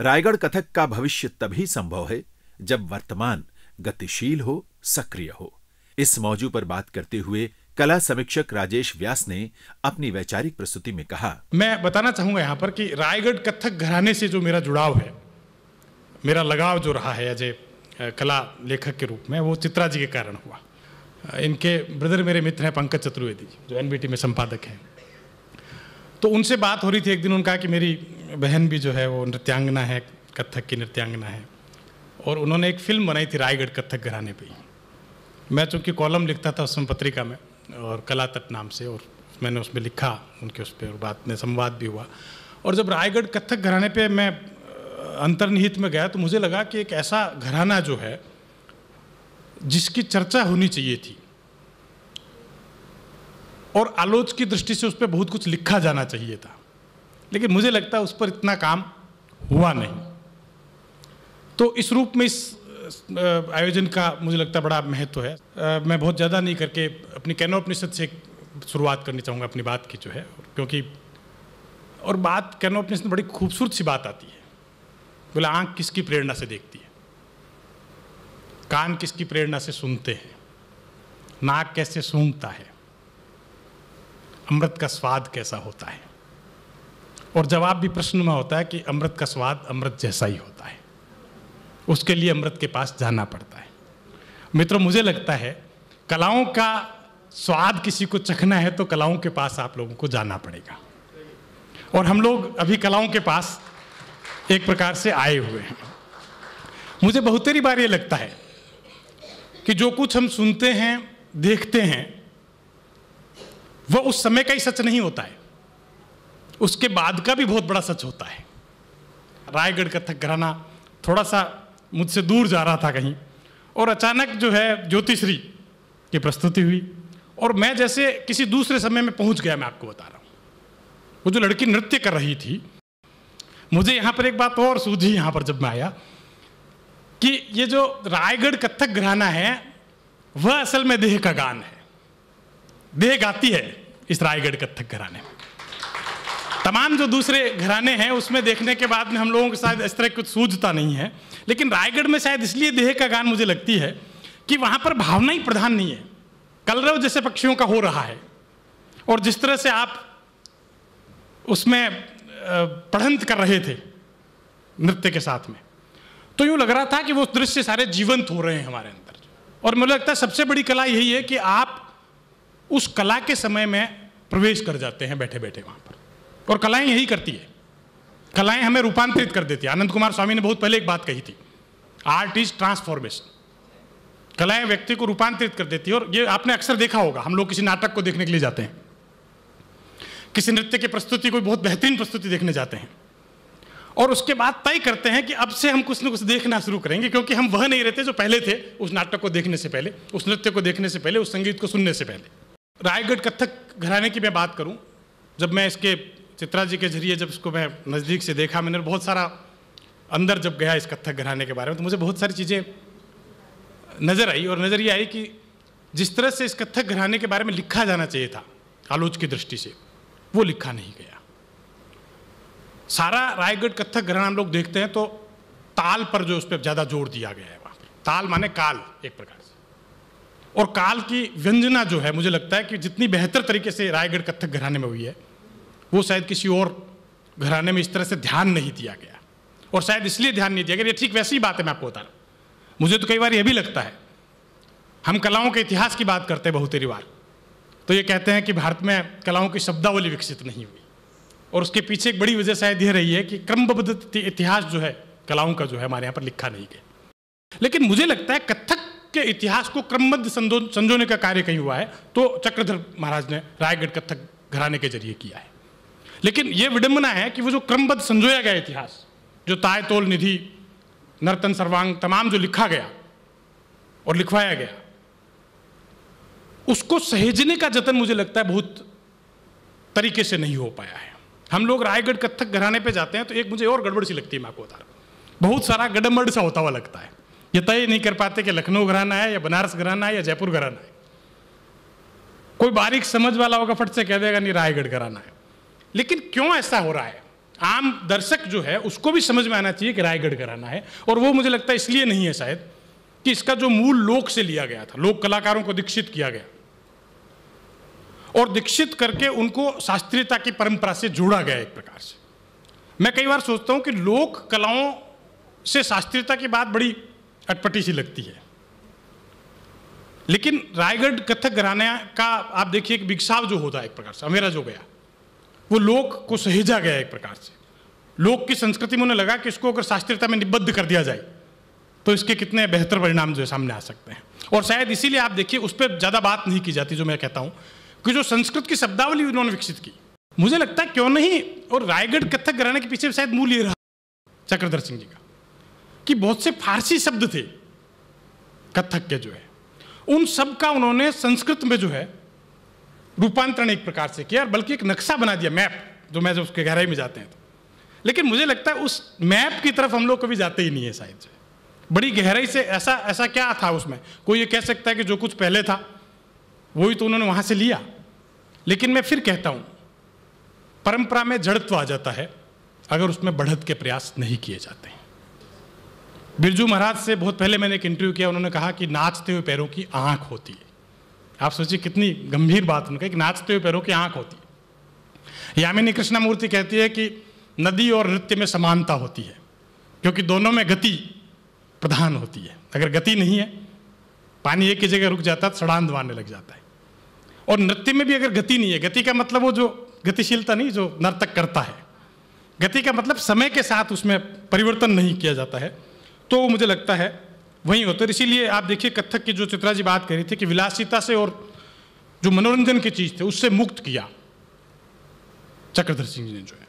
रायगढ़ कथक का भविष्य तभी संभव है जब वर्तमान गतिशील हो, सक्रिय हो। इस मौजू पर बात करते हुए कला समीक्षक राजेश व्यास ने अपनी वैचारिक प्रस्तुति में कहा, मैं बताना चाहूंगा यहाँ पर कि रायगढ़ कथक घराने से जो मेरा जुड़ाव है, मेरा लगाव जो रहा है एज ए कला लेखक के रूप में, वो चित्रा जी के कारण हुआ। इनके ब्रदर मेरे मित्र हैं पंकज चतुर्वेदी, जो एनबीटी में संपादक हैं। तो उनसे बात हो रही थी एक दिन, उन्होंने कहा कि मेरी बहन भी जो है वो नृत्यांगना है, कथक की नृत्यांगना है, और उन्होंने एक फिल्म बनाई थी रायगढ़ कथक घराने पे ही। मैं चूँकि कॉलम लिखता था उस समय पत्रिका में, और कला तट नाम से, और मैंने उसमें लिखा उनके उस पर, और बात में संवाद भी हुआ। और जब रायगढ़ कथक घराने पे मैं अंतर्निहित में गया तो मुझे लगा कि एक ऐसा घराना जो है जिसकी चर्चा होनी चाहिए थी, और आलोच की दृष्टि से उस पर बहुत कुछ लिखा जाना चाहिए था, लेकिन मुझे लगता है उस पर इतना काम हुआ नहीं। तो इस रूप में इस आयोजन का मुझे लगता है बड़ा महत्व है। मैं बहुत ज़्यादा नहीं करके अपनी कैनोपनिषद से शुरुआत करनी चाहूँगा अपनी बात की जो है, क्योंकि और बात कैनोपनिषद में बड़ी खूबसूरत सी बात आती है। बोला, आँख किसकी प्रेरणा से देखती है, कान किसकी प्रेरणा से सुनते हैं, नाक कैसे सूंघता है, अमृत का स्वाद कैसा होता है। और जवाब भी प्रश्न में होता है कि अमृत का स्वाद अमृत जैसा ही होता है, उसके लिए अमृत के पास जाना पड़ता है। मित्रों, मुझे लगता है कलाओं का स्वाद किसी को चखना है तो कलाओं के पास आप लोगों को जाना पड़ेगा, और हम लोग अभी कलाओं के पास एक प्रकार से आए हुए हैं। मुझे बहुतेरी बार ये लगता है कि जो कुछ हम सुनते हैं, देखते हैं, वह उस समय का ही सच नहीं होता है, उसके बाद का भी बहुत बड़ा सच होता है। रायगढ़ कथक घराना थोड़ा सा मुझसे दूर जा रहा था कहीं, और अचानक जो है ज्योतिश्री की प्रस्तुति हुई, और मैं जैसे किसी दूसरे समय में पहुंच गया। मैं आपको बता रहा हूँ, वो जो लड़की नृत्य कर रही थी, मुझे यहाँ पर एक बात और सूझी यहाँ पर जब मैं आया, कि ये जो रायगढ़ कथक घराना है वह असल में देह का गान है। देह गाती है इस रायगढ़ कथक घराने में। तमाम जो दूसरे घराने हैं उसमें देखने के बाद में हम लोगों के साथ इस तरह कुछ सूझता नहीं है, लेकिन रायगढ़ में शायद इसलिए देह का गान मुझे लगती है कि वहाँ पर भावना ही प्रधान नहीं है। कलरव जैसे पक्षियों का हो रहा है, और जिस तरह से आप उसमें पढ़ंत कर रहे थे नृत्य के साथ में, तो यूँ लग रहा था कि वो दृश्य सारे जीवंत हो रहे हैं हमारे अंदर। और मुझे लगता है सबसे बड़ी कला यही है कि आप उस कला के समय में प्रवेश कर जाते हैं बैठे बैठे वहाँ पर, और कलाएं यही करती है, कलाएं हमें रूपांतरित कर देती है। आनंद कुमार स्वामी ने बहुत पहले एक बात कही थी, आर्ट इज ट्रांसफॉर्मेशन। कलाएं व्यक्ति को रूपांतरित कर देती है, और ये आपने अक्सर देखा होगा। हम लोग किसी नाटक को देखने के लिए जाते हैं, किसी नृत्य की प्रस्तुति, कोई बहुत बेहतरीन प्रस्तुति देखने जाते हैं, और उसके बाद तय करते हैं कि अब से हम कुछ न कुछ देखना शुरू करेंगे, क्योंकि हम वह नहीं रहते जो पहले थे उस नाटक को देखने से पहले, उस नृत्य को देखने से पहले, उस संगीत को सुनने से पहले। रायगढ़ कथक घराने की मैं बात करूं, जब मैं इसके चित्रा जी के जरिए जब इसको मैं नज़दीक से देखा, मैंने बहुत सारा अंदर जब गया इस कथक घराने के बारे में, तो मुझे बहुत सारी चीज़ें नज़र आई, और नज़र ये आई कि जिस तरह से इस कथक घराने के बारे में लिखा जाना चाहिए था आलोच की दृष्टि से, वो लिखा नहीं गया। सारा रायगढ़ कथक घराना हम लोग देखते हैं तो ताल पर जो उस पर ज़्यादा जोर दिया गया है। वहाँ पर ताल माने काल एक प्रकार से, और काल की व्यंजना जो है, मुझे लगता है कि जितनी बेहतर तरीके से रायगढ़ कथक घराने में हुई है, वो शायद किसी और घराने में इस तरह से ध्यान नहीं दिया गया, और शायद इसलिए ध्यान नहीं दिया गया। ये ठीक वैसी ही बात है, मैं आपको बता रहा हूँ। मुझे तो कई बार यह भी लगता है, हम कलाओं के इतिहास की बात करते हैं बहुतेरी बार, तो ये कहते हैं कि भारत में कलाओं की शब्दावली विकसित नहीं हुई, और उसके पीछे एक बड़ी वजह शायद यह रही है कि क्रमबद्ध इतिहास जो है कलाओं का जो है हमारे यहाँ पर लिखा नहीं गया। लेकिन मुझे लगता है कथक के इतिहास को क्रमबद्ध संजोने का कार्य कहीं हुआ है तो चक्रधर महाराज ने रायगढ़ कथक घराने के जरिए किया है। लेकिन यह विडंबना है कि वो जो क्रमबद्ध संजोया गया इतिहास, जो ताय तोल निधि, नर्तन सर्वांग, तमाम जो लिखा गया और लिखवाया गया, उसको सहेजने का जतन मुझे लगता है बहुत तरीके से नहीं हो पाया है। हम लोग रायगढ़ कथक घराने पे जाते हैं तो एक मुझे और गड़बड़ सी लगती है, मैं आपको बता रहा हूँ, बहुत सारा गड़बड़ सा होता हुआ लगता है। ये तय नहीं कर पाते कि लखनऊ घराना है या बनारस घराना है या जयपुर घराना है। कोई बारीक समझ वाला होगा, फट से कह देगा नहीं रायगढ़ घराना है। लेकिन क्यों ऐसा हो रहा है? आम दर्शक जो है उसको भी समझ में आना चाहिए कि रायगढ़ घराना है। और वो मुझे लगता है इसलिए नहीं है शायद कि इसका जो मूल लोक से लिया गया था, लोक कलाकारों को दीक्षित किया गया और दीक्षित करके उनको शास्त्रीयता की परंपरा से जोड़ा गया एक प्रकार से। मैं कई बार सोचता हूं कि लोक कलाओं से शास्त्रीयता की बात बड़ी अटपटी सी लगती है, लेकिन रायगढ़ कथक घराने का आप देखिए कि बिगसाव जो होता है एक प्रकार से, अमेरा जो गया, वो लोक को सहेजा गया एक प्रकार से। लोक की संस्कृति में उन्हें लगा कि इसको अगर शास्त्रीयता में निबद्ध कर दिया जाए तो इसके कितने बेहतर परिणाम जो है सामने आ सकते हैं। और शायद इसीलिए आप देखिए उस पर ज़्यादा बात नहीं की जाती, जो मैं कहता हूँ कि जो संस्कृत की शब्दावली उन्होंने विकसित की, मुझे लगता है क्यों नहीं। और रायगढ़ कथक घराने के पीछे शायद मूल ये रहा चक्रधर सिंह जी का कि बहुत से फारसी शब्द थे कथक के जो है, उन सब का उन्होंने संस्कृत में जो है रूपांतरण एक प्रकार से किया, बल्कि एक नक्शा बना दिया, मैप, जो मैं जब उसके गहराई में जाते हैं तो। लेकिन मुझे लगता है उस मैप की तरफ हम लोग कभी जाते ही नहीं है शायद। बड़ी गहराई से ऐसा क्या था उसमें, कोई ये कह सकता है कि जो कुछ पहले था वही तो उन्होंने वहां से लिया। लेकिन मैं फिर कहता हूं परंपरा में जड़त्व आ जाता है अगर उसमें बढ़त के प्रयास नहीं किए जाते हैं। बिरजू महाराज से बहुत पहले मैंने एक इंटरव्यू किया, उन्होंने कहा कि नाचते हुए पैरों की आंख होती है। आप सोचिए कितनी गंभीर बात उन्होंने कहा कि नाचते हुए पैरों की आंख होती है। यामिनी कृष्णमूर्ति कहती है कि नदी और नृत्य में समानता होती है क्योंकि दोनों में गति प्रधान होती है। अगर गति नहीं है, पानी एक ही जगह रुक जाता है, सड़ांध मारने लग जाता है। और नृत्य में भी अगर गति नहीं है, गति का मतलब वो जो गतिशीलता नहीं जो नर्तक करता है, गति का मतलब समय के साथ उसमें परिवर्तन नहीं किया जाता है, तो मुझे लगता है वही होता है। इसीलिए आप देखिए कथक की जो चित्रा जी बात करी थी कि विलासिता से और जो मनोरंजन की चीज थे उससे मुक्त किया चक्रधर सिंह जी ने जो है।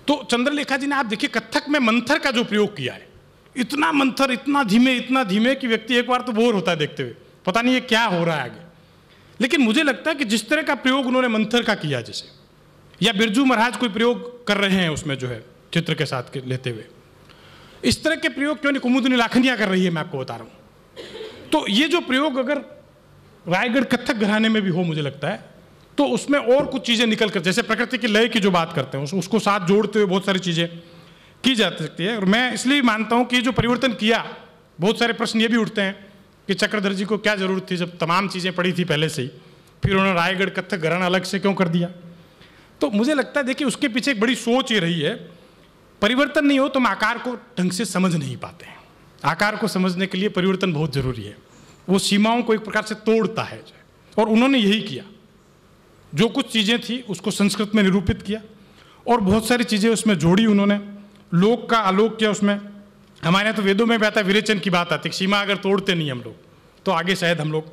तो चंद्रलेखा जी ने आप देखिए कथक में मंथर का जो प्रयोग किया है, इतना मंथर, इतना धीमे कि व्यक्ति एक बार तो बोर होता है देखते हुए, पता नहीं ये क्या हो रहा है आगे। लेकिन मुझे लगता है कि जिस तरह का प्रयोग उन्होंने मंथर का किया, जैसे या बिरजू महाराज कोई प्रयोग कर रहे हैं उसमें जो है चित्र के साथ लेते हुए, इस तरह के प्रयोग क्यों नहीं कुमुदिनी लाखनिया कर रही है, मैं आपको बता रहा हूं। तो ये जो प्रयोग अगर रायगढ़ कथक घराने में भी हो, मुझे लगता है तो उसमें और कुछ चीजें निकल कर, जैसे प्रकृति की लय की जो बात करते हैं उसको साथ जोड़ते हुए बहुत सारी चीजें की जा सकती है। और मैं इसलिए मानता हूं कि जो परिवर्तन किया, बहुत सारे प्रश्न ये भी उठते हैं कि चक्रधर जी को क्या जरूरत थी जब तमाम चीजें पड़ी थी पहले से ही, फिर उन्होंने रायगढ़ कथक घराना अलग से क्यों कर दिया। तो मुझे लगता है देखिए उसके पीछे एक बड़ी सोच ये रही है, परिवर्तन नहीं हो तो हम आकार को ढंग से समझ नहीं पाते हैं। आकार को समझने के लिए परिवर्तन बहुत जरूरी है, वो सीमाओं को एक प्रकार से तोड़ता है। और उन्होंने यही किया, जो कुछ चीजें थी उसको संस्कृत में निरूपित किया और बहुत सारी चीजें उसमें जोड़ी उन्होंने, लोक का आलोक किया उसमें। हमारे यहाँ तो वेदों में भी आता है, विरेचन की बात आती है, सीमा अगर तोड़ते नहीं हम लोग तो आगे शायद हम लोग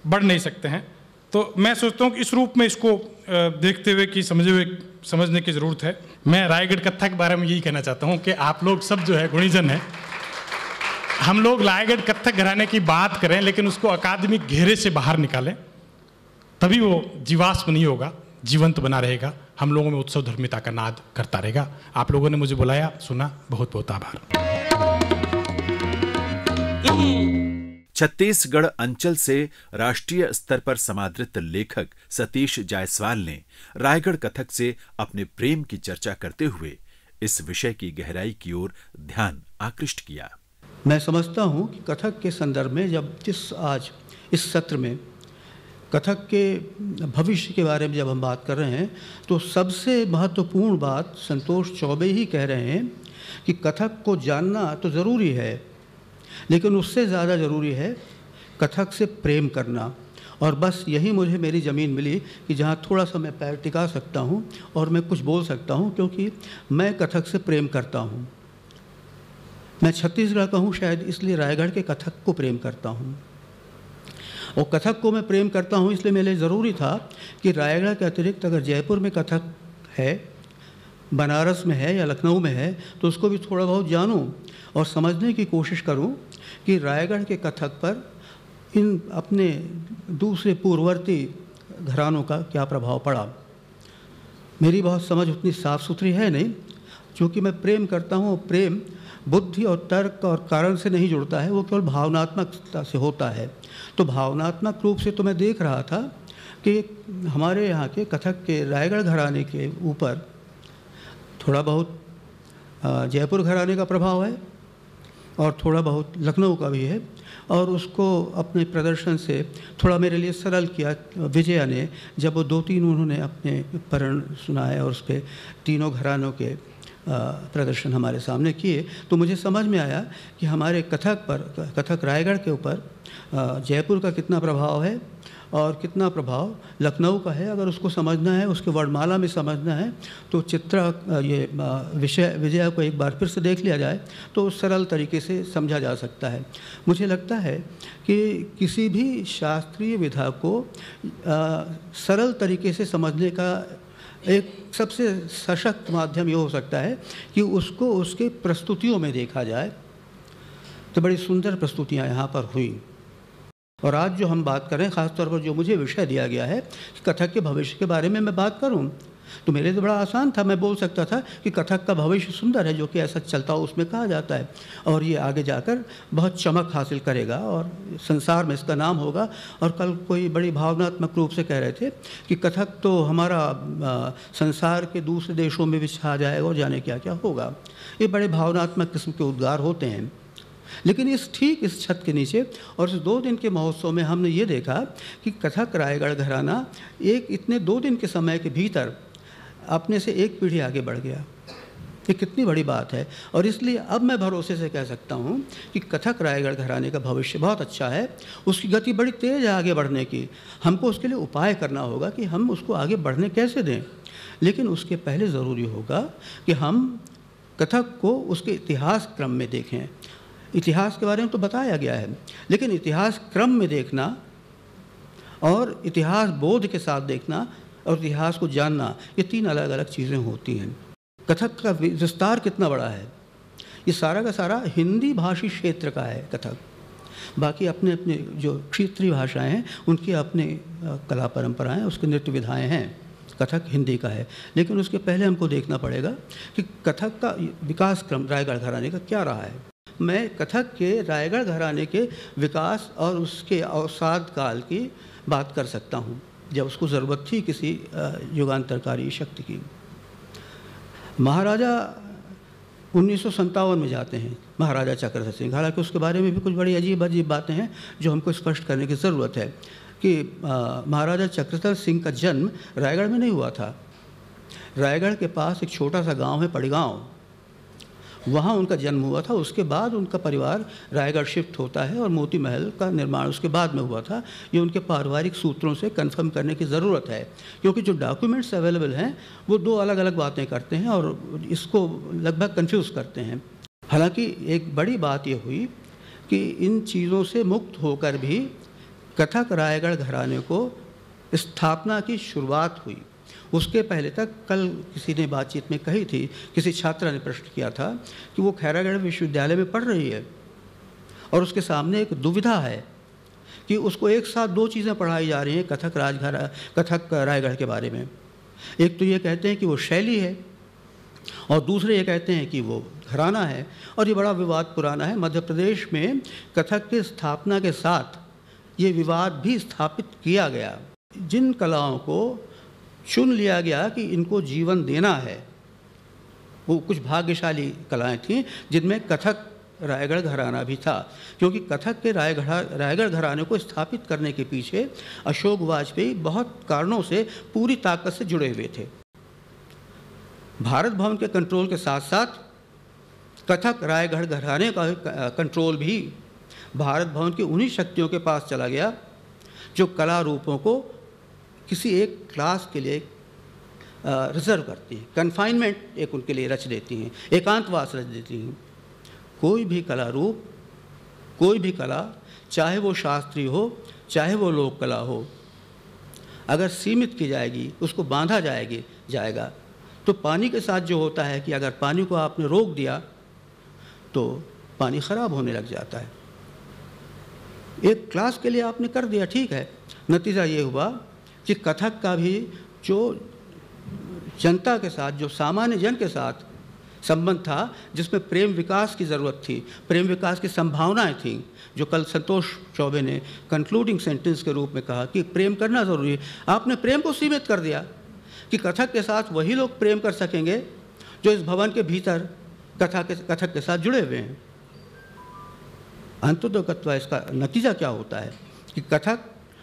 बढ़ नहीं सकते हैं। तो मैं सोचता हूँ कि इस रूप में इसको देखते हुए कि समझने की ज़रूरत है। मैं रायगढ़ कथा के बारे में यही कहना चाहता हूँ कि आप लोग सब जो है गुणीजन है, हम लोग रायगढ़ कथक घराने की बात करें लेकिन उसको अकादमिक घेरे से बाहर निकालें, तभी वो जीवाश्म नहीं होगा, जीवंत बना रहेगा, हम लोगों में उत्सव धर्मिता का नाद करता रहेगा। आप लोगों ने मुझे बुलाया, सुना, बहुत बहुत आभार। छत्तीसगढ़ अंचल से राष्ट्रीय स्तर पर समादृत लेखक सतीश जायसवाल ने रायगढ़ कथक से अपने प्रेम की चर्चा करते हुए इस विषय की गहराई की ओर ध्यान आकृष्ट किया। मैं समझता हूं कि कथक के संदर्भ में जब आज इस सत्र में कथक के भविष्य के बारे में जब हम बात कर रहे हैं तो सबसे महत्वपूर्ण बात संतोष चौबे ही कह रहे हैं कि कथक को जानना तो ज़रूरी है, लेकिन उससे ज़्यादा ज़रूरी है कथक से प्रेम करना। और बस यही मुझे मेरी ज़मीन मिली कि जहाँ थोड़ा सा मैं पैर टिका सकता हूँ और मैं कुछ बोल सकता हूँ, क्योंकि मैं कथक से प्रेम करता हूँ। मैं छत्तीसगढ़ का हूँ, शायद इसलिए रायगढ़ के कथक को प्रेम करता हूँ। और कथक को मैं प्रेम करता हूँ इसलिए मेरे लिए ज़रूरी था कि रायगढ़ के अतिरिक्त अगर जयपुर में कथक है, बनारस में है या लखनऊ में है, तो उसको भी थोड़ा बहुत जानूं और समझने की कोशिश करूं कि रायगढ़ के कथक पर इन अपने दूसरे पूर्ववर्ती घरानों का क्या प्रभाव पड़ा। मेरी बहुत समझ उतनी साफ़ सुथरी है नहीं, क्योंकि मैं प्रेम करता हूँ। प्रेम बुद्धि और तर्क और कारण से नहीं जुड़ता है, वो केवल भावनात्मकता से होता है। तो भावनात्मक रूप से तो मैं देख रहा था कि हमारे यहाँ के कथक के रायगढ़ घराने के ऊपर थोड़ा बहुत जयपुर घराने का प्रभाव है और थोड़ा बहुत लखनऊ का भी है, और उसको अपने प्रदर्शन से थोड़ा मेरे लिए सरल किया विजया ने, जब वो 2-3 उन्होंने अपने परण सुनाए और उस पर तीनों घरानों के प्रदर्शन हमारे सामने किए, तो मुझे समझ में आया कि हमारे कथक रायगढ़ के ऊपर जयपुर का कितना प्रभाव है और कितना प्रभाव लखनऊ का है। अगर उसको समझना है, उसके वर्णमाला में समझना है, तो विजया को एक बार फिर से देख लिया जाए तो सरल तरीके से समझा जा सकता है। मुझे लगता है कि किसी भी शास्त्रीय विधा को सरल तरीके से समझने का एक सबसे सशक्त माध्यम ये हो सकता है कि उसको उसके प्रस्तुतियों में देखा जाए। तो बड़ी सुंदर प्रस्तुतियाँ यहाँ पर हुई, और आज जो हम बात करें, ख़ासतौर पर जो मुझे विषय दिया गया है कि कथक के भविष्य के बारे में मैं बात करूं, तो मेरे लिए बड़ा आसान था। मैं बोल सकता था कि कथक का भविष्य सुंदर है, जो कि ऐसा चलता हो उसमें कहा जाता है, और ये आगे जाकर बहुत चमक हासिल करेगा और संसार में इसका नाम होगा। और कल कोई बड़ी भावनात्मक रूप से कह रहे थे कि कथक तो हमारा संसार के दूसरे देशों में भी छा जाएगा और जाने क्या क्या होगा। ये बड़े भावनात्मक किस्म के उद्गार होते हैं। लेकिन ठीक इस छत के नीचे और इस 2 दिन के महोत्सव में हमने ये देखा कि कथक रायगढ़ घराना एक इतने 2 दिन के समय के भीतर अपने से एक पीढ़ी आगे बढ़ गया। ये कितनी बड़ी बात है। और इसलिए अब मैं भरोसे से कह सकता हूँ कि कथक रायगढ़ घराने का भविष्य बहुत अच्छा है। उसकी गति बड़ी तेज़ है आगे बढ़ने की। हमको उसके लिए उपाय करना होगा कि हम उसको आगे बढ़ने कैसे दें। लेकिन उसके पहले ज़रूरी होगा कि हम कथक को उसके इतिहास क्रम में देखें। इतिहास के बारे में तो बताया गया है, लेकिन इतिहास क्रम में देखना और इतिहास बोध के साथ देखना और इतिहास को जानना, ये 3 अलग अलग चीज़ें होती हैं। कथक का विस्तार कितना बड़ा है। ये सारा का सारा हिंदी भाषी क्षेत्र का है कथक। बाकी अपने अपने जो क्षेत्रीय भाषाएं हैं उनकी अपने कला परंपराएं, उसके नृत्य विधाएँ हैं। कथक हिंदी का है, लेकिन उसके पहले हमको देखना पड़ेगा कि कथक का विकास क्रम रायगढ़ घराने का क्या रहा है। मैं कथक के रायगढ़ घराने के विकास और उसके अवसाद काल की बात कर सकता हूँ, जब उसको ज़रूरत थी किसी युगांतरकारी शक्ति की। महाराजा 1957 में जाते हैं, महाराजा चक्रधर सिंह। हालांकि उसके बारे में भी कुछ बड़ी अजीब अजीब बातें हैं जो हमको स्पष्ट करने की ज़रूरत है कि महाराजा चक्रधर सिंह का जन्म रायगढ़ में नहीं हुआ था। रायगढ़ के पास एक छोटा सा गांव है पड़गांव, वहाँ उनका जन्म हुआ था। उसके बाद उनका परिवार रायगढ़ शिफ्ट होता है और मोती महल का निर्माण उसके बाद में हुआ था। ये उनके पारिवारिक सूत्रों से कंफर्म करने की ज़रूरत है, क्योंकि जो डॉक्यूमेंट्स अवेलेबल हैं वो 2 अलग अलग बातें करते हैं और इसको लगभग कंफ्यूज करते हैं। हालांकि एक बड़ी बात ये हुई कि इन चीज़ों से मुक्त होकर भी कथक रायगढ़ घराने को स्थापना की शुरुआत हुई। उसके पहले तक, कल किसी ने बातचीत में कही थी, किसी छात्रा ने प्रश्न किया था कि वो खैरागढ़ विश्वविद्यालय में पढ़ रही है और उसके सामने एक दुविधा है कि उसको एक साथ 2 चीज़ें पढ़ाई जा रही हैं कथक रायगढ़ के बारे में। एक तो ये कहते हैं कि वो शैली है और दूसरे ये कहते हैं कि वो घराना है। और ये बड़ा विवाद पुराना है। मध्य प्रदेश में कथक की स्थापना के साथ ये विवाद भी स्थापित किया गया। जिन कलाओं को चुन लिया गया कि इनको जीवन देना है, वो कुछ भाग्यशाली कलाएं थीं जिनमें कथक रायगढ़ घराना भी था, क्योंकि कथक के रायगढ़ घराने को स्थापित करने के पीछे अशोक वाजपेयी बहुत कारणों से पूरी ताकत से जुड़े हुए थे। भारत भवन के कंट्रोल के साथ साथ कथक रायगढ़ घराने का कंट्रोल भी भारत भवन की उन्हीं शक्तियों के पास चला गया जो कला रूपों को किसी एक क्लास के लिए रिजर्व करती हैं, कन्फाइनमेंट एक उनके लिए रच देती हैं, एकांतवास रच देती हैं। कोई भी कला रूप, कोई भी कला, चाहे वो शास्त्रीय हो चाहे वो लोक कला हो, अगर सीमित की जाएगी, उसको बांधा जाएगा तो पानी के साथ जो होता है कि अगर पानी को आपने रोक दिया तो पानी ख़राब होने लग जाता है। एक क्लास के लिए आपने कर दिया, ठीक है, नतीजा ये हुआ कि कथक का भी जो जनता के साथ, जो सामान्य जन के साथ संबंध था, जिसमें प्रेम विकास की ज़रूरत थी, प्रेम विकास की संभावनाएं थीं, जो कल संतोष चौबे ने कंक्लूडिंग सेंटेंस के रूप में कहा कि प्रेम करना ज़रूरी है। आपने प्रेम को सीमित कर दिया कि कथक के साथ वही लोग प्रेम कर सकेंगे जो इस भवन के भीतर कथक के साथ जुड़े हुए हैं। अंतोदकत्व इसका नतीजा क्या होता है कि कथक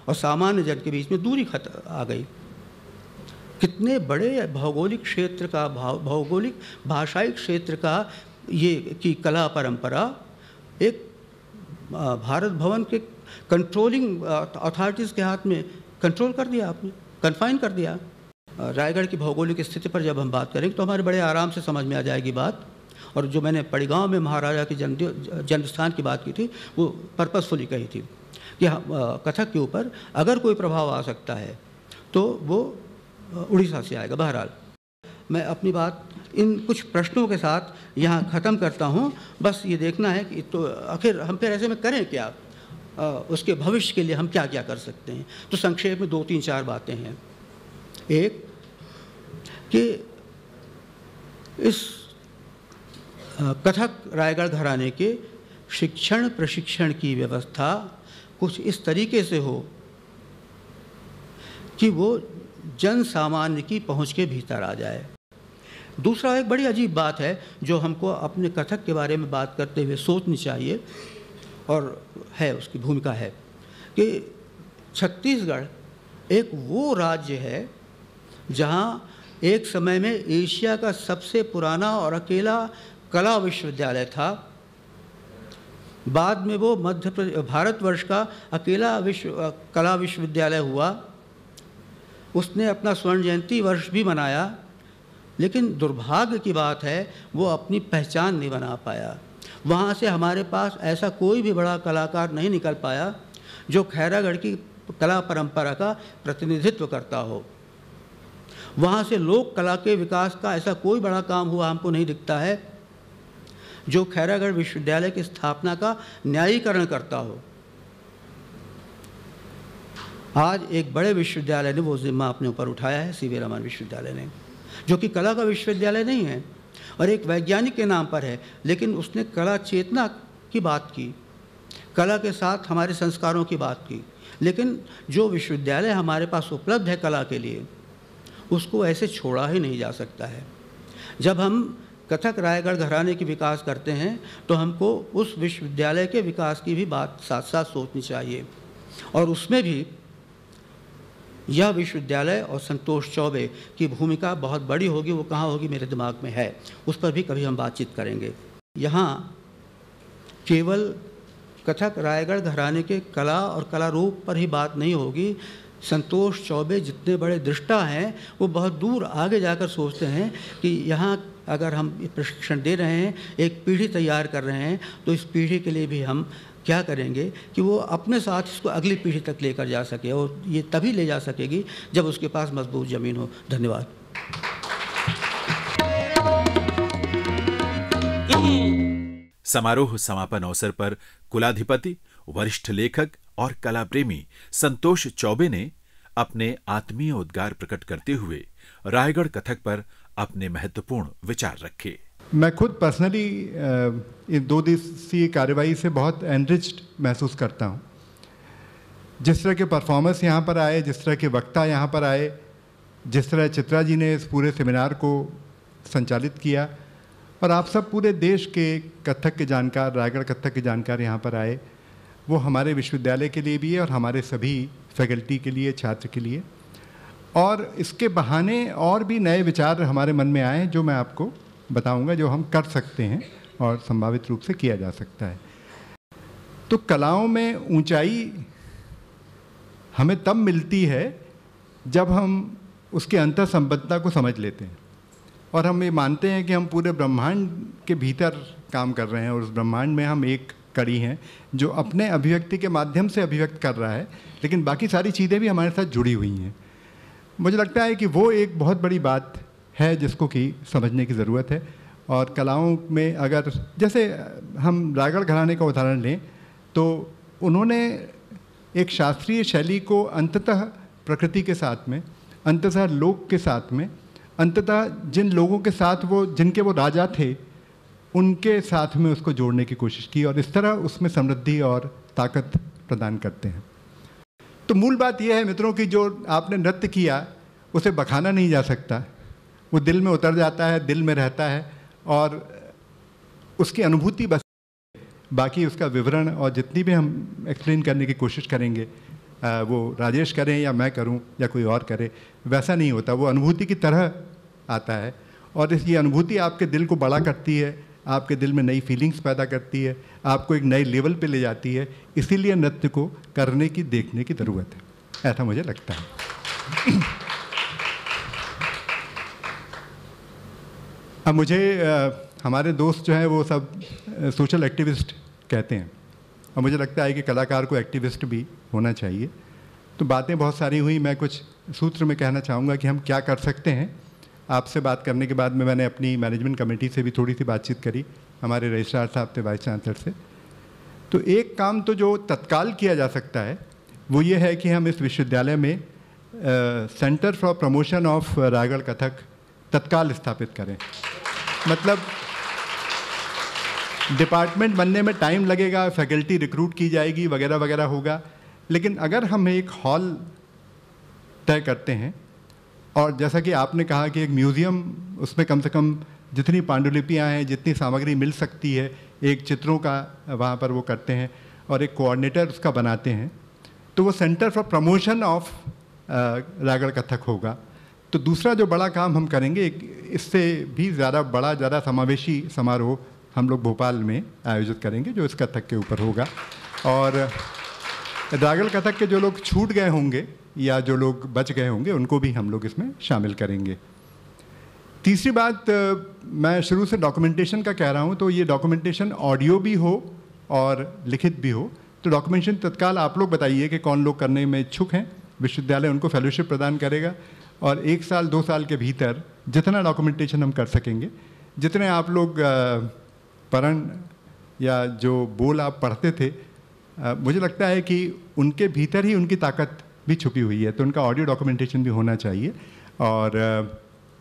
और सामान्य जन के बीच में दूरी आ गई। कितने बड़े भौगोलिक क्षेत्र का भौगोलिक भाषाई क्षेत्र का ये की कला परंपरा एक भारत भवन के कंट्रोलिंग अथॉरिटीज़ के हाथ में कंट्रोल कर दिया, आपने कन्फाइन कर दिया। रायगढ़ की भौगोलिक स्थिति पर जब हम बात करेंगे तो हमारे बड़े आराम से समझ में आ जाएगी बात। और जो मैंने पड़ीगांव में महाराजा की जन्मस्थान की बात की थी वो पर्पसफुली कही थी कि कथक के ऊपर अगर कोई प्रभाव आ सकता है तो वो उड़ीसा से आएगा। बहरहाल मैं अपनी बात इन कुछ प्रश्नों के साथ यहाँ ख़त्म करता हूँ। बस ये देखना है कि तो आखिर हम फिर ऐसे में करें क्या, उसके भविष्य के लिए हम क्या क्या कर सकते हैं। तो संक्षेप में 2-3-4 बातें हैं। एक कि इस कथक रायगढ़ घराने के शिक्षण प्रशिक्षण की व्यवस्था कुछ इस तरीके से हो कि वो जन सामान्य की पहुंच के भीतर आ जाए। दूसरा एक बड़ी अजीब बात है जो हमको अपने कथक के बारे में बात करते हुए सोचनी चाहिए और है, उसकी भूमिका है कि छत्तीसगढ़ एक वो राज्य है जहां एक समय में एशिया का सबसे पुराना और अकेला कला विश्वविद्यालय था। बाद में वो भारतवर्ष का अकेला कला विश्वविद्यालय हुआ। उसने अपना स्वर्ण जयंती वर्ष भी मनाया, लेकिन दुर्भाग्य की बात है वो अपनी पहचान नहीं बना पाया। वहाँ से हमारे पास ऐसा कोई भी बड़ा कलाकार नहीं निकल पाया जो खैरागढ़ की कला परंपरा का प्रतिनिधित्व करता हो। वहाँ से लोक कला के विकास का ऐसा कोई बड़ा काम हुआ हमको नहीं दिखता है जो खैरागढ़ विश्वविद्यालय की स्थापना का न्यायीकरण करता हो। आज एक बड़े विश्वविद्यालय ने वो जिम्मा अपने ऊपर उठाया है, सीवी रमन विश्वविद्यालय ने, जो कि कला का विश्वविद्यालय नहीं है और एक वैज्ञानिक के नाम पर है, लेकिन उसने कला चेतना की बात की, कला के साथ हमारे संस्कारों की बात की। लेकिन जो विश्वविद्यालय हमारे पास उपलब्ध है कला के लिए, उसको ऐसे छोड़ा ही नहीं जा सकता है। जब हम कथक रायगढ़ घराने की विकास करते हैं तो हमको उस विश्वविद्यालय के विकास की भी बात साथ साथ सोचनी चाहिए और उसमें भी यह विश्वविद्यालय और संतोष चौबे की भूमिका बहुत बड़ी होगी। वो कहाँ होगी मेरे दिमाग में है, उस पर भी कभी हम बातचीत करेंगे। यहाँ केवल कथक रायगढ़ घराने के कला और कला रूप पर ही बात नहीं होगी। संतोष चौबे जितने बड़े दृष्टा हैं वो बहुत दूर आगे जाकर सोचते हैं कि यहाँ अगर हम प्रशिक्षण दे रहे हैं, एक पीढ़ी तैयार कर रहे हैं, तो इस पीढ़ी के लिए भी हम क्या करेंगे कि वो अपने साथ इसको अगली पीढ़ी तक लेकर जा सके, और ये तभी ले जा सकेगी जब उसके पास मजबूत ज़मीन हो। धन्यवाद। समारोह समापन अवसर पर कुलाधिपति, वरिष्ठ लेखक और कला प्रेमी संतोष चौबे ने अपने आत्मीय उद्गार प्रकट करते हुए रायगढ़ कथक पर अपने महत्वपूर्ण विचार रखे। मैं खुद पर्सनली इन 2 दिवसीय कार्यवाही से बहुत एनरिच्ड महसूस करता हूँ। जिस तरह के परफॉर्मेंस यहाँ पर आए, जिस तरह के वक्ता यहाँ पर आए, जिस तरह चित्रा जी ने इस पूरे सेमिनार को संचालित किया, और आप सब पूरे देश के कथक के जानकार, रायगढ़ कथक के जानकार यहाँ पर आए, वो हमारे विश्वविद्यालय के लिए भी है और हमारे सभी फैकल्टी के लिए, छात्र के लिए। और इसके बहाने और भी नए विचार हमारे मन में आए जो मैं आपको बताऊंगा, जो हम कर सकते हैं और संभावित रूप से किया जा सकता है। तो कलाओं में ऊंचाई हमें तब मिलती है जब हम उसके अंतर संबद्धता को समझ लेते हैं और हम ये मानते हैं कि हम पूरे ब्रह्मांड के भीतर काम कर रहे हैं और उस ब्रह्मांड में हम एक कड़ी हैं जो अपने अभिव्यक्ति के माध्यम से अभिव्यक्त कर रहा है, लेकिन बाकी सारी चीज़ें भी हमारे साथ जुड़ी हुई हैं। मुझे लगता है कि वो एक बहुत बड़ी बात है जिसको कि समझने की ज़रूरत है। और कलाओं में अगर जैसे हम रायगढ़ घराने का उदाहरण लें तो उन्होंने एक शास्त्रीय शैली को अंततः प्रकृति के साथ में, अंततः लोक के साथ में, अंततः जिन लोगों के साथ जिनके वो राजा थे उनके साथ में उसको जोड़ने की कोशिश की और इस तरह उसमें समृद्धि और ताकत प्रदान करते हैं। तो मूल बात यह है मित्रों कि जो आपने नृत्य किया उसे बखाना नहीं जा सकता, वो दिल में उतर जाता है, दिल में रहता है और उसकी अनुभूति बस, बाकी उसका विवरण और जितनी भी हम एक्सप्लेन करने की कोशिश करेंगे, वो राजेश करें या मैं करूं या कोई और करे, वैसा नहीं होता। वो अनुभूति की तरह आता है और ये अनुभूति आपके दिल को बड़ा करती है, आपके दिल में नई फीलिंग्स पैदा करती है, आपको एक नए लेवल पे ले जाती है। इसीलिए नृत्य को करने की, देखने की ज़रूरत है, ऐसा मुझे लगता है। अब मुझे हमारे दोस्त जो हैं वो सब सोशल एक्टिविस्ट कहते हैं और मुझे लगता है कि कलाकार को एक्टिविस्ट भी होना चाहिए। तो बातें बहुत सारी हुई, मैं कुछ सूत्र में कहना चाहूँगा कि हम क्या कर सकते हैं। आपसे बात करने के बाद में मैंने अपनी मैनेजमेंट कमेटी से भी थोड़ी सी बातचीत करी, हमारे रजिस्ट्रार साहब थे, वाइस चांसलर से। तो एक काम तो जो तत्काल किया जा सकता है वो ये है कि हम इस विश्वविद्यालय में centre for promotion of Raigarh Kathak तत्काल स्थापित करें। मतलब डिपार्टमेंट बनने में टाइम लगेगा, फैकल्टी रिक्रूट की जाएगी, वगैरह वगैरह होगा, लेकिन अगर हम एक हॉल तय करते हैं और जैसा कि आपने कहा कि एक म्यूज़ियम, उसमें कम से कम जितनी पांडुलिपियाँ हैं, जितनी सामग्री मिल सकती है, एक चित्रों का वहाँ पर वो करते हैं और एक कोऑर्डिनेटर उसका बनाते हैं, तो वो centre for promotion of Raigarh Kathak होगा। तो दूसरा जो बड़ा काम हम करेंगे, इससे भी ज़्यादा बड़ा, ज़्यादा समावेशी समारोह हम लोग भोपाल में आयोजित करेंगे जो इस कथक के ऊपर होगा। और रायगढ़ कथक के जो लोग छूट गए होंगे या जो लोग बच गए होंगे उनको भी हम लोग इसमें शामिल करेंगे। तीसरी बात, मैं शुरू से डॉक्यूमेंटेशन का कह रहा हूँ, तो ये डॉक्यूमेंटेशन ऑडियो भी हो और लिखित भी हो। तो डॉक्यूमेंटेशन तत्काल आप लोग बताइए कि कौन लोग करने में इच्छुक हैं, विश्वविद्यालय उनको फेलोशिप प्रदान करेगा और 1 साल 2 साल के भीतर जितना डॉक्यूमेंटेशन हम कर सकेंगे, जितने आप लोग पढ़न या जो बोल आप पढ़ते थे, मुझे लगता है कि उनके भीतर ही उनकी ताकत भी छुपी हुई है, तो उनका ऑडियो डॉक्यूमेंटेशन भी होना चाहिए। और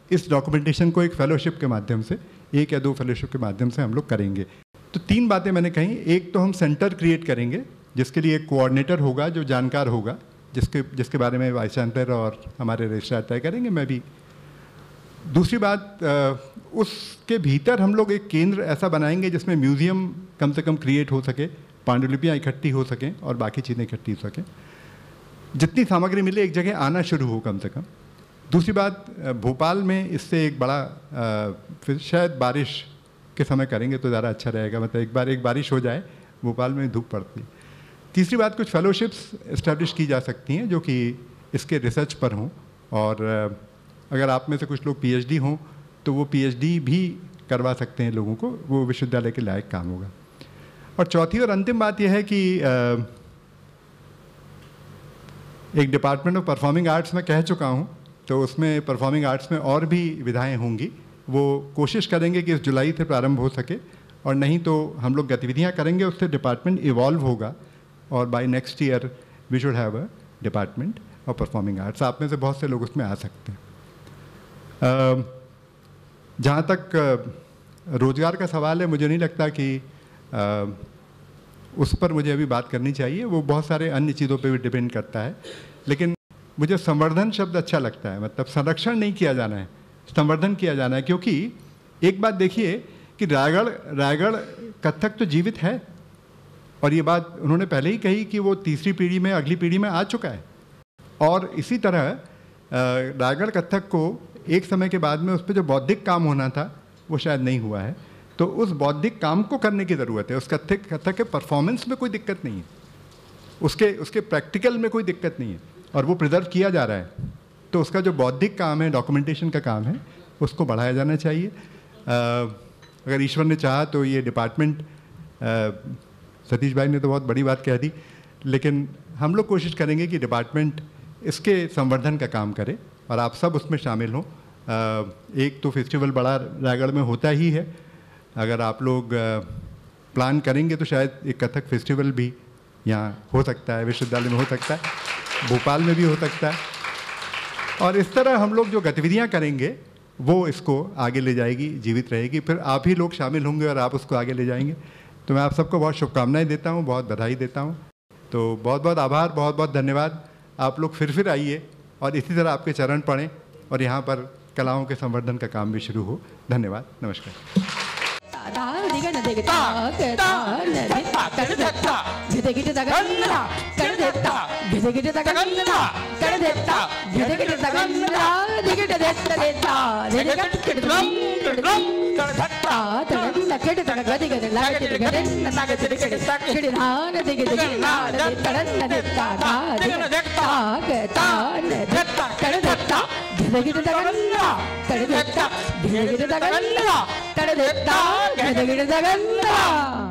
इस डॉक्यूमेंटेशन को एक फेलोशिप के माध्यम से, 1 या 2 फेलोशिप के माध्यम से हम लोग करेंगे। तो 3 बातें मैंने कही। एक तो हम सेंटर क्रिएट करेंगे जिसके लिए एक कोऑर्डिनेटर होगा जो जानकार होगा, जिसके बारे में वाइस चांसलर और हमारे रजिस्ट्रार तय करेंगे, मैं भी। दूसरी बात, उसके भीतर हम लोग एक केंद्र ऐसा बनाएंगे जिसमें म्यूज़ियम कम से कम क्रिएट हो सके, पांडुलिपियाँ इकट्ठी हो सकें और बाकी चीज़ें इकट्ठी हो सकें, जितनी सामग्री मिले एक जगह आना शुरू हो कम से कम। दूसरी बात, भोपाल में इससे एक बड़ा, फिर शायद बारिश के समय करेंगे तो ज़्यादा अच्छा रहेगा, मतलब एक बारिश हो जाए, भोपाल में धूप पड़ती है। तीसरी बात, कुछ फेलोशिप्स इस्टेब्लिश की जा सकती हैं जो कि इसके रिसर्च पर हों, और अगर आप में से कुछ लोग पीएचडी हों तो वो पीएचडी भी करवा सकते हैं लोगों को, वो विश्वविद्यालय के लायक काम होगा। और चौथी और अंतिम बात यह है कि एक डिपार्टमेंट ऑफ परफॉर्मिंग आर्ट्स में कह चुका हूँ, तो उसमें परफॉर्मिंग आर्ट्स में और भी विधाएं होंगी, वो कोशिश करेंगे कि इस जुलाई से प्रारंभ हो सके, और नहीं तो हम लोग गतिविधियाँ करेंगे, उससे डिपार्टमेंट इवॉल्व होगा और by next year we should have a department of performing arts. आप में से बहुत से लोग उसमें आ सकते हैं। जहाँ तक रोज़गार का सवाल है, मुझे नहीं लगता कि उस पर मुझे अभी बात करनी चाहिए, वो बहुत सारे अन्य चीज़ों पे भी डिपेंड करता है। लेकिन मुझे संवर्धन शब्द अच्छा लगता है, मतलब संरक्षण नहीं किया जाना है, संवर्धन किया जाना है। क्योंकि एक बात देखिए कि रायगढ़ कथक तो जीवित है, और ये बात उन्होंने पहले ही कही कि वो तीसरी पीढ़ी में, अगली पीढ़ी में आ चुका है। और इसी तरह रायगढ़ कथक को एक समय के बाद में उस पर जो बौद्धिक काम होना था वो शायद नहीं हुआ है, तो उस बौद्धिक काम को करने की ज़रूरत है। उस कथक के परफॉर्मेंस में कोई दिक्कत नहीं है, उसके प्रैक्टिकल में कोई दिक्कत नहीं है, और वो प्रिजर्व किया जा रहा है। तो उसका जो बौद्धिक काम है, डॉक्यूमेंटेशन का काम है, उसको बढ़ाया जाना चाहिए। अगर ईश्वर ने चाहा तो ये डिपार्टमेंट, सतीश भाई ने तो बहुत बड़ी बात कह दी, लेकिन हम लोग कोशिश करेंगे कि डिपार्टमेंट इसके संवर्धन का काम करे और आप सब उसमें शामिल हों। एक तो फेस्टिवल बड़ा रायगढ़ में होता ही है, अगर आप लोग प्लान करेंगे तो शायद एक कथक फेस्टिवल भी यहाँ हो सकता है, विश्वविद्यालय में हो सकता है, भोपाल में भी हो सकता है। और इस तरह हम लोग जो गतिविधियाँ करेंगे वो इसको आगे ले जाएगी, जीवित रहेगी, फिर आप ही लोग शामिल होंगे और आप उसको आगे ले जाएंगे। तो मैं आप सबको बहुत शुभकामनाएं देता हूँ, बहुत बधाई देता हूँ। तो बहुत बहुत आभार, बहुत बहुत धन्यवाद। आप लोग फिर आइए और इसी तरह आपके चरण पड़ें और यहाँ पर कलाओं के संवर्धन का काम भी शुरू हो। धन्यवाद, नमस्कार। गिड़